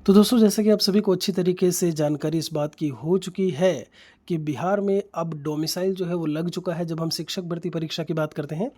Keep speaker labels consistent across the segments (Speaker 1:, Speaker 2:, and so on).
Speaker 1: तो दोस्तों, जैसा कि आप सभी को अच्छी तरीके से जानकारी इस बात की हो चुकी है कि बिहार में अब डोमिसाइल जो है वो लग चुका है। जब हम शिक्षक भर्ती परीक्षा की बात करते हैं,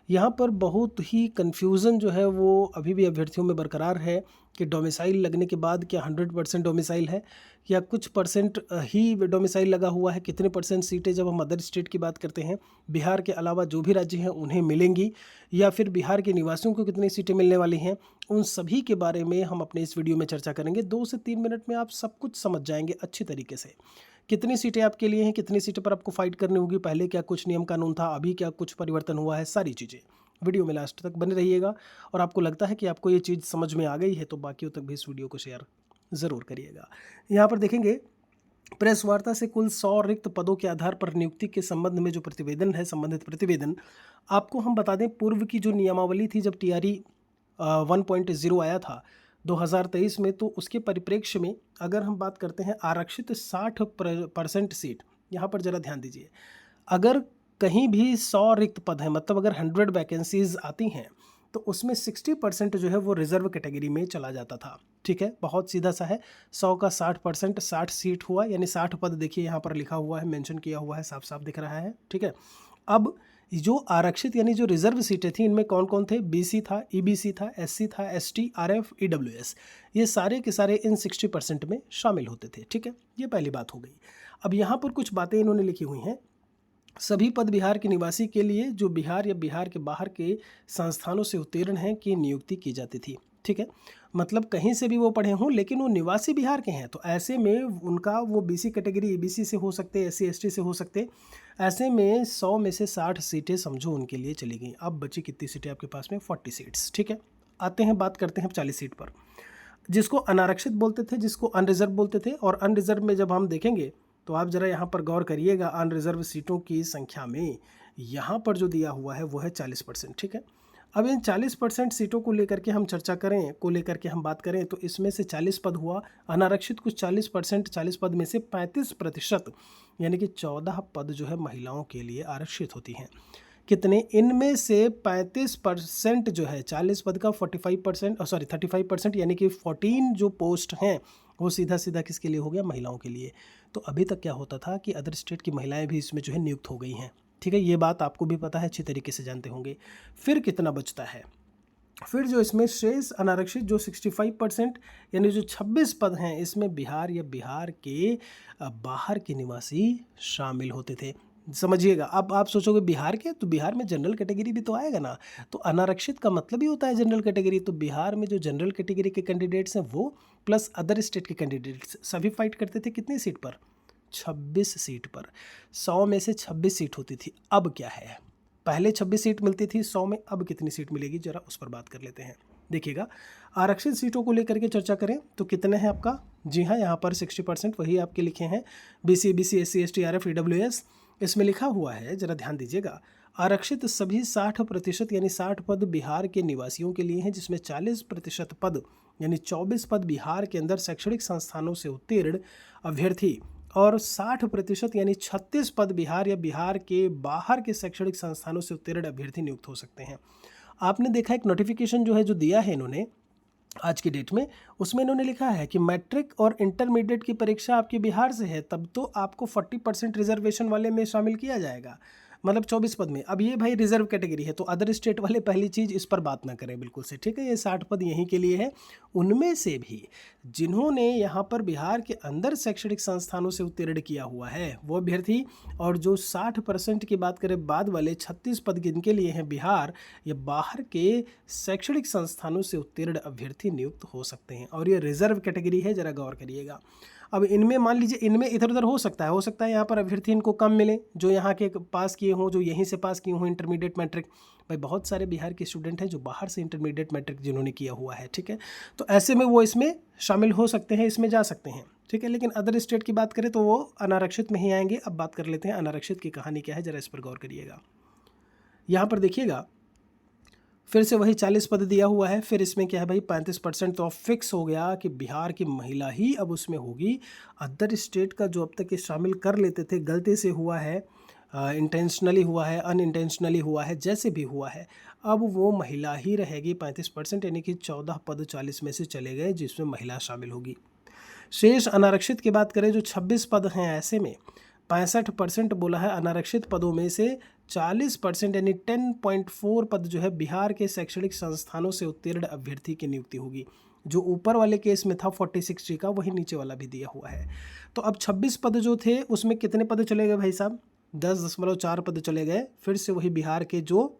Speaker 1: यहाँ पर बहुत ही कन्फ्यूज़न जो है वो अभी भी अभ्यर्थियों में बरकरार है कि डोमिसाइल लगने के बाद क्या 100% डोमिसाइल है या कुछ परसेंट ही डोमिसाइल लगा हुआ है, कितने परसेंट सीटें जब हम अदर स्टेट की बात करते हैं, बिहार के अलावा जो भी राज्य हैं उन्हें मिलेंगी या फिर बिहार के निवासियों को कितनी सीटें मिलने वाली हैं, उन सभी के बारे में हम अपने इस वीडियो में चर्चा करेंगे। 2 से 3 मिनट में आप सब कुछ समझ जाएँगे अच्छी तरीके से। कितनी सीटें आपके लिए हैं, कितनी सीटों पर आपको फ़ाइट करनी होगी, पहले क्या कुछ नियम कानून था, अभी क्या कुछ परिवर्तन हुआ है, सारी चीज़ें। वीडियो में लास्ट तक बने रहिएगा और आपको लगता है कि आपको ये चीज़ समझ में आ गई है, तो बाकियों तक भी इस वीडियो को शेयर ज़रूर करिएगा। यहाँ पर देखेंगे, प्रेस वार्ता से कुल 100 रिक्त पदों के आधार पर नियुक्ति के संबंध में जो प्रतिवेदन है, संबंधित प्रतिवेदन, आपको हम बता दें पूर्व की जो नियमावली थी जब टीआरई 1.0 आया था 2023 में, तो उसके परिप्रेक्ष्य में अगर हम बात करते हैं आरक्षित 60% सीट, यहाँ पर ज़रा ध्यान दीजिए। अगर कहीं भी 100 रिक्त पद हैं, मतलब अगर 100 वैकेंसीज आती हैं, तो उसमें 60% जो है वो रिजर्व कैटेगरी में चला जाता था। ठीक है, बहुत सीधा सा है। 100 का 60%, 60 सीट हुआ, यानी 60 पद। देखिए यहाँ पर लिखा हुआ है, मेंशन किया हुआ है, साफ साफ दिख रहा है। ठीक है, अब जो आरक्षित यानी जो रिजर्व सीटें थी, इनमें कौन कौन थे? बीसी था, ईबीसी था, एससी था, एसटी, आरएफ, ईडब्ल्यूएस, ये सारे के सारे इन 60% में शामिल होते थे। ठीक है, ये पहली बात हो गई। अब यहाँ पर कुछ बातें इन्होंने लिखी हुई हैं। सभी पद बिहार के निवासी के लिए जो बिहार या बिहार के बाहर के संस्थानों से उत्तीर्ण हैं की नियुक्ति की जाती थी। ठीक है, मतलब कहीं से भी वो पढ़े हों लेकिन वो निवासी बिहार के हैं, तो ऐसे में उनका वो बीसी कैटेगरी, ईबीसी से हो सकते, एससी एसटी से हो सकते। ऐसे में 100 में से 60 सीटें समझो उनके लिए चली गई। अब बची कितनी सीटें आपके पास में? 40 सीट्स। ठीक है, आते हैं, बात करते हैं 40 सीट पर, जिसको अनारक्षित बोलते थे, जिसको अनरिजर्व बोलते थे। और अनरिजर्व में जब हम देखेंगे तो आप ज़रा यहाँ पर गौर करिएगा, अनरिजर्व सीटों की संख्या में यहाँ पर जो दिया हुआ है वो है 40%। ठीक है, अब इन 40% सीटों को लेकर के हम चर्चा करें, को लेकर के हम बात करें, तो इसमें से 40 पद हुआ अनारक्षित, कुछ 40%, 40 पद में से 35% यानी कि 14 पद जो है महिलाओं के लिए आरक्षित होती हैं। कितने? इनमें से 35% जो है, 40 पद का 45%, सॉरी 35%, यानी कि 14 जो पोस्ट हैं वो सीधा सीधा किसके लिए हो गया? महिलाओं के लिए। तो अभी तक क्या होता था कि अदर स्टेट की महिलाएं भी इसमें जो है नियुक्त हो गई हैं। ठीक है, ये बात आपको भी पता है, अच्छी तरीके से जानते होंगे। फिर कितना बचता है? फिर जो इसमें शेष अनारक्षित जो 65% यानी जो 26 पद हैं, इसमें बिहार या बिहार के बाहर के निवासी शामिल होते थे। समझिएगा, अब आप सोचोगे बिहार के, तो बिहार में जनरल कैटेगरी भी तो आएगा ना। तो अनारक्षित का मतलब ही होता है जनरल कैटेगरी। तो बिहार में जो जनरल कैटेगरी के कैंडिडेट्स हैं वो प्लस अदर स्टेट के कैंडिडेट्स सभी फाइट करते थे कितनी सीट पर? 26 सीट पर। 100 में से 26 सीट होती थी। अब क्या है? पहले 26 सीट मिलती थी 100 में, अब कितनी सीट मिलेगी जरा उस पर बात कर लेते हैं। देखिएगा, आरक्षित सीटों को लेकर के चर्चा करें तो कितने हैं आपका? जी हाँ, यहाँ पर 60% वही आपके लिखे हैं, BC, BC, SC, ST, RF, EWS. इसमें लिखा हुआ है, जरा ध्यान दीजिएगा, आरक्षित सभी 60% यानी 60 पद बिहार के निवासियों के लिए हैं, जिसमें 40% पद यानी 24 पद बिहार के अंदर शैक्षणिक संस्थानों से उत्तीर्ण अभ्यर्थी और 60% यानी 36 पद बिहार या बिहार के बाहर के शैक्षणिक संस्थानों से उत्तीर्ण अभ्यर्थी नियुक्त हो सकते हैं। आपने देखा एक नोटिफिकेशन जो है जो दिया है इन्होंने आज की डेट में, उसमें इन्होंने लिखा है कि मैट्रिक और इंटरमीडिएट की परीक्षा आपके बिहार से है तब तो आपको 40% रिजर्वेशन वाले में शामिल किया जाएगा, मतलब 24 पद में। अब ये भाई रिजर्व कैटेगरी है, तो अदर स्टेट वाले पहली चीज़ इस पर बात ना करें बिल्कुल से। ठीक है, ये 60 पद यहीं के लिए है। उनमें से भी जिन्होंने यहाँ पर बिहार के अंदर शैक्षणिक संस्थानों से उत्तीर्ण किया हुआ है वो अभ्यर्थी, और जो 60% की बात करें बाद वाले 36 पद जिनके लिए हैं बिहार या बाहर के शैक्षणिक संस्थानों से उत्तीर्ण अभ्यर्थी नियुक्त हो सकते हैं। और ये रिजर्व कैटेगरी है, जरा गौर करिएगा। अब इनमें मान लीजिए इनमें इधर उधर हो सकता है यहाँ पर अभ्यर्थी इनको कम मिले, जो यहाँ के पास किए हों, जो यहीं से पास किए हों इंटरमीडिएट मैट्रिक। भाई बहुत सारे बिहार के स्टूडेंट हैं जो बाहर से इंटरमीडिएट मैट्रिक जिन्होंने किया हुआ है। ठीक है, तो ऐसे में वो इसमें शामिल हो सकते हैं, इसमें जा सकते हैं। ठीक है, लेकिन अदर स्टेट की बात करें तो वो अनारक्षित में ही आएंगे। अब बात कर लेते हैं अनारक्षित की कहानी क्या है, जरा इस पर गौर करिएगा। यहाँ पर देखिएगा, फिर से वही 40 पद दिया हुआ है। फिर इसमें क्या है भाई, 35% तो अब फिक्स हो गया कि बिहार की महिला ही अब उसमें होगी। अदर स्टेट का जो अब तक ये शामिल कर लेते थे, गलती से हुआ है, इंटेंशनली हुआ है, अनइंटेंशनली हुआ है, जैसे भी हुआ है, अब वो महिला ही रहेगी 35%, यानी कि 14 पद 40 में से चले गए जिसमें महिला शामिल होगी। शेष अनारक्षित की बात करें जो 26 पद हैं, ऐसे में 65% बोला है अनारक्षित पदों में से 40% यानी 10.4 पद जो है बिहार के शैक्षणिक संस्थानों से उत्तीर्ण अभ्यर्थी की नियुक्ति होगी। जो ऊपर वाले केस में था 46G का, वही नीचे वाला भी दिया हुआ है। तो अब 26 पद जो थे उसमें कितने पद चले गए भाई साहब? 10.4 पद चले गए, फिर से वही बिहार के जो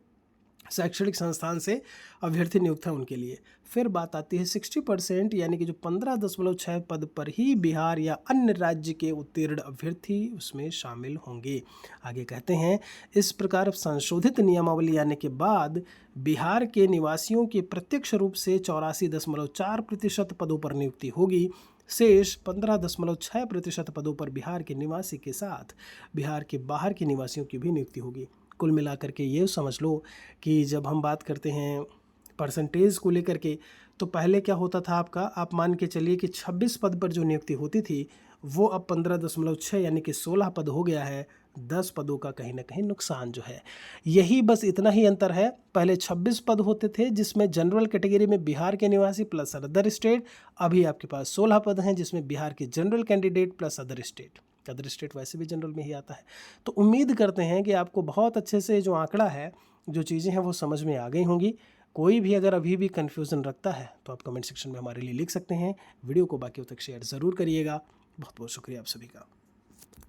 Speaker 1: शैक्षणिक संस्थान से अभ्यर्थी नियुक्त हैं उनके लिए। फिर बात आती है 60% यानी कि जो 15.6 पद पर ही बिहार या अन्य राज्य के उत्तीर्ण अभ्यर्थी उसमें शामिल होंगे। आगे कहते हैं, इस प्रकार संशोधित नियमावली आने के बाद बिहार के निवासियों की प्रत्यक्ष रूप से 84.4% पदों पर नियुक्ति होगी। शेष 15.6% पदों पर बिहार के निवासी के साथ बिहार के बाहर के निवासियों की भी नियुक्ति होगी। कुल मिलाकर के ये समझ लो कि जब हम बात करते हैं परसेंटेज को लेकर के, तो पहले क्या होता था आपका, आप मान के चलिए कि 26 पद पर जो नियुक्ति होती थी वो अब 15.6 यानी कि 16 पद हो गया है। 10 पदों का कहीं ना कहीं नुकसान जो है, यही बस इतना ही अंतर है। पहले 26 पद होते थे जिसमें जनरल कैटेगरी में बिहार के निवासी प्लस अदर स्टेट, अभी आपके पास 16 पद हैं जिसमें बिहार के general candidate plus other state. Other state वैसे भी जनरल में ही आता है। तो उम्मीद करते हैं कि आपको बहुत अच्छे से जो आंकड़ा है, जो चीज़ें हैं वो समझ में आ गई होंगी। कोई भी अगर अभी भी कन्फ्यूज़न रखता है तो आप कमेंट सेक्शन में हमारे लिए लिख सकते हैं। वीडियो को बाकियों तक शेयर ज़रूर करिएगा। बहुत बहुत शुक्रिया आप सभी का।